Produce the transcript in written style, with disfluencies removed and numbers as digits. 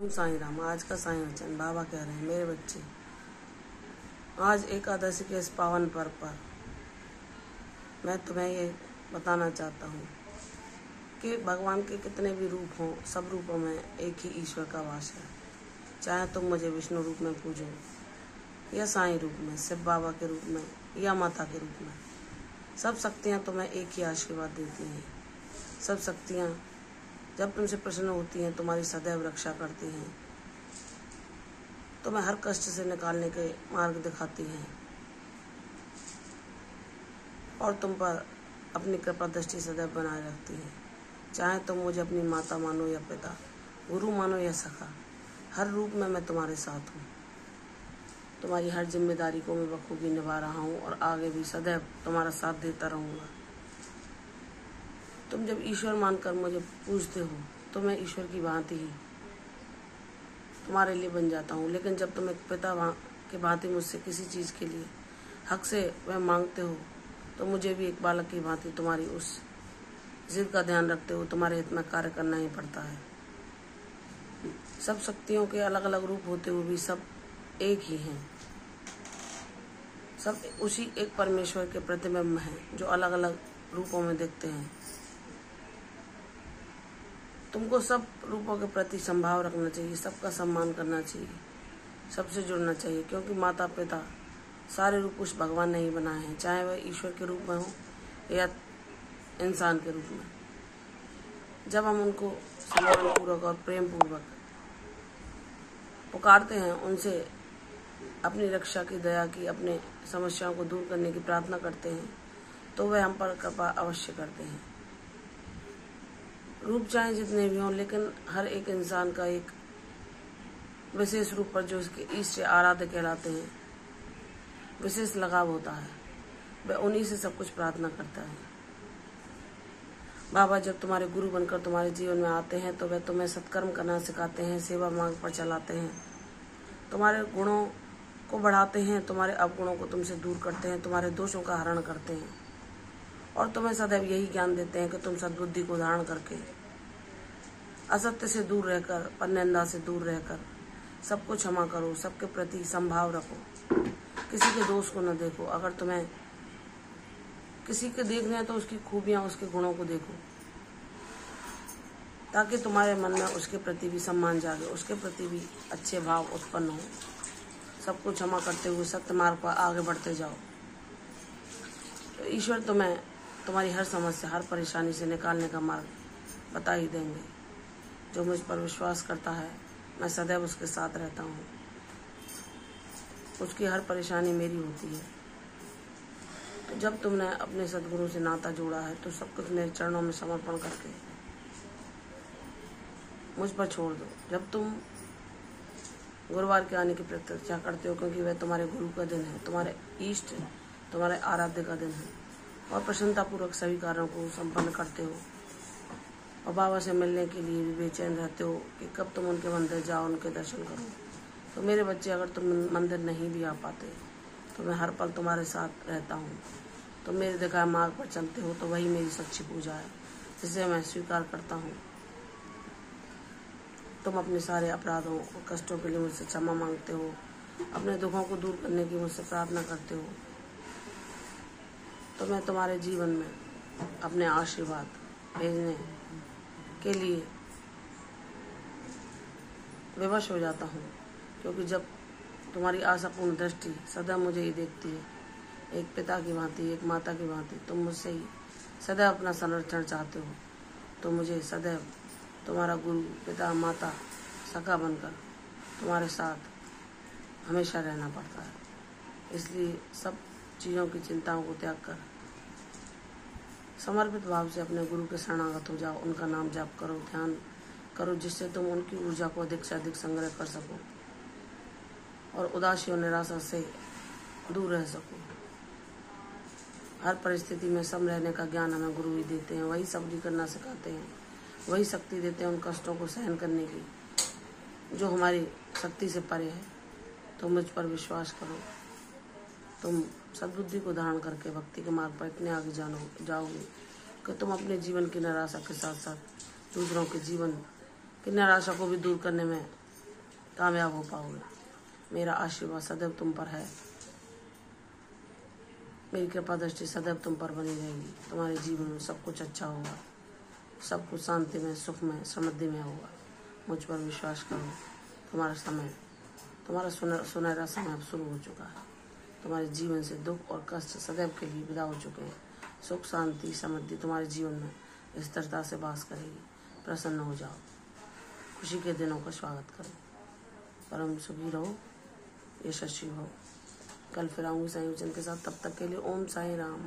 ओम साईं राम। आज का साईं वचन बाबा कह रहे हैं, मेरे बच्चे, आज एकादशी के इस पावन पर्व पर मैं तुम्हें ये बताना चाहता हूँ कि भगवान के कितने भी रूप हों, सब रूपों में एक ही ईश्वर का वास है। चाहे तुम मुझे विष्णु रूप में पूजो या साईं रूप में, शिव बाबा के रूप में या माता के रूप में, सब शक्तियाँ तुम्हें एक ही आशीर्वाद देती हैं। सब शक्तियाँ जब तुमसे प्रसन्न होती हैं, तुम्हारी सदैव रक्षा करती हैं, तुम्हें हर कष्ट से निकालने के मार्ग दिखाती हैं और तुम पर अपनी कृपा दृष्टि सदैव बनाए रखती हैं। चाहे तुम मुझे अपनी माता मानो या पिता, गुरु मानो या सखा, हर रूप में मैं तुम्हारे साथ हूँ। तुम्हारी हर जिम्मेदारी को मैं बखूबी निभा रहा हूँ और आगे भी सदैव तुम्हारा साथ देता रहूँगा। तुम जब ईश्वर मानकर मुझे पूजते हो तो मैं ईश्वर की भांति ही तुम्हारे लिए बन जाता हूँ। लेकिन जब तुम एक पिता के भांति मुझसे किसी चीज़ के लिए हक से वह मांगते हो तो मुझे भी एक बालक की भांति तुम्हारी उस जिद का ध्यान रखते हो तुम्हारे हित में कार्य करना ही पड़ता है। सब शक्तियों के अलग अलग रूप होते हुए भी सब एक ही हैं। सब उसी एक परमेश्वर के प्रतिबिंब हैं जो अलग अलग रूपों में दिखते हैं। तुमको सब रूपों के प्रति संभाव रखना चाहिए, सबका सम्मान करना चाहिए, सबसे जुड़ना चाहिए, क्योंकि माता पिता सारे रूप उस भगवान ने ही बनाए हैं, चाहे वह ईश्वर के रूप में हो या इंसान के रूप में। जब हम उनको सम्मानपूर्वक और प्रेम पूर्वक पुकारते हैं, उनसे अपनी रक्षा की, दया की, अपने समस्याओं को दूर करने की प्रार्थना करते हैं, तो वह हम पर कृपा अवश्य करते हैं। रूप चाहे जितने भी हों, लेकिन हर एक इंसान का एक विशेष रूप पर जो उसके इष्ट आराध्य कहलाते हैं विशेष लगाव होता है। वह उन्हीं से सब कुछ प्रार्थना करता है। बाबा जब तुम्हारे गुरु बनकर तुम्हारे जीवन में आते हैं तो वह तुम्हें सत्कर्म करना सिखाते हैं, सेवा मार्ग पर चलाते हैं, तुम्हारे गुणों को बढ़ाते हैं, तुम्हारे अवगुणों को तुमसे दूर करते हैं, तुम्हारे दोषों का हरण करते हैं और तुम्हें सदैव यही ज्ञान देते हैं कि तुम सद्बुद्धि को धारण करके असत्य से दूर रहकर, परनिंदा से दूर रहकर सबको क्षमा करो, सबके प्रति संभाव रखो, किसी के दोष को न देखो। अगर तुम्हें किसी के देखना है तो उसकी खूबियां, उसके गुणों को देखो, ताकि तुम्हारे मन में उसके प्रति भी सम्मान जागे, उसके प्रति भी अच्छे भाव उत्पन्न हो। सबको क्षमा करते हुए सत्य मार्ग पर आगे बढ़ते जाओ तो ईश्वर तुम्हें तुम्हारी हर समस्या, हर परेशानी से निकालने का मार्ग बता ही देंगे। जो मुझ पर विश्वास करता है, मैं सदैव उसके साथ रहता हूँ। उसकी हर परेशानी मेरी होती है। तो जब तुमने अपने सद्गुरु से नाता जोड़ा है तो सब कुछ मेरे चरणों में समर्पण करके मुझ पर छोड़ दो। जब तुम गुरुवार के आने की प्रतीक्षा करते हो, क्योंकि वह तुम्हारे गुरु का दिन है, तुम्हारे इष्ट, तुम्हारे आराध्य का दिन है, और प्रसन्नतापूर्वक सभी कार्यों को संपन्न करते हो और बाबा से मिलने के लिए भी बेचैन रहते हो कि कब तुम उनके मंदिर जाओ, उनके दर्शन करो। तो मेरे बच्चे, अगर तुम मंदिर नहीं भी आ पाते तो मैं हर पल तुम्हारे साथ रहता हूँ। तुम मेरे दिखाए मार्ग पर चलते हो तो वही मेरी सच्ची पूजा है, जिसे मैं स्वीकार करता हूँ। तुम अपने सारे अपराधों और कष्टों के लिए मुझसे क्षमा मांगते हो, अपने दुखों को दूर करने की मुझसे प्रार्थना करते हो, तो मैं तुम्हारे जीवन में अपने आशीर्वाद भेजने के लिए विवश हो जाता हूँ। क्योंकि जब तुम्हारी आशापूर्ण दृष्टि सदैव मुझे ही देखती है, एक पिता की भांति, एक माता की भांति, तुम मुझसे ही सदैव अपना संरक्षण चाहते हो, तो मुझे सदैव तुम्हारा गुरु, पिता, माता, सखा बनकर तुम्हारे साथ हमेशा रहना पड़ता है। इसलिए सब चीज़ों की चिंताओं को त्याग कर समर्पित भाव से अपने गुरु के शरणागत हो जाओ। उनका नाम जाप करो, ध्यान करो, जिससे तुम उनकी ऊर्जा को अधिक से अधिक संग्रह कर सको और उदासी और निराशा से दूर रह सको। हर परिस्थिति में सम रहने का ज्ञान हमें गुरु ही देते हैं। वही सबरी करना सिखाते हैं, वही शक्ति देते हैं उन कष्टों को सहन करने की जो हमारी शक्ति से परे है। तो मुझ पर विश्वास करो, तुम सद्बुद्धि को धारण करके भक्ति के मार्ग पर इतने आगे जाओगे कि तुम अपने जीवन की निराशा के साथ साथ दूसरों के जीवन की निराशा को भी दूर करने में कामयाब हो पाओगे। मेरा आशीर्वाद सदैव तुम पर है। मेरी कृपा दृष्टि सदैव तुम पर बनी रहेगी। तुम्हारे जीवन में सब कुछ अच्छा होगा, सब कुछ शांति में, सुख में, समृद्धि में होगा। मुझ पर विश्वास करो। तुम्हारा सुनहरा समय अब शुरू हो चुका है। तुम्हारे जीवन से दुख और कष्ट सदैव के लिए विदा हो चुके हैं। सुख, शांति, समृद्धि तुम्हारे जीवन में स्थिरता से वास करेगी। प्रसन्न हो जाओ, खुशी के दिनों का स्वागत करो, परम सुखी रहो, यशस्वी हो। कल फिर आऊंगी साईं वचन के साथ। तब तक के लिए ओम साई राम।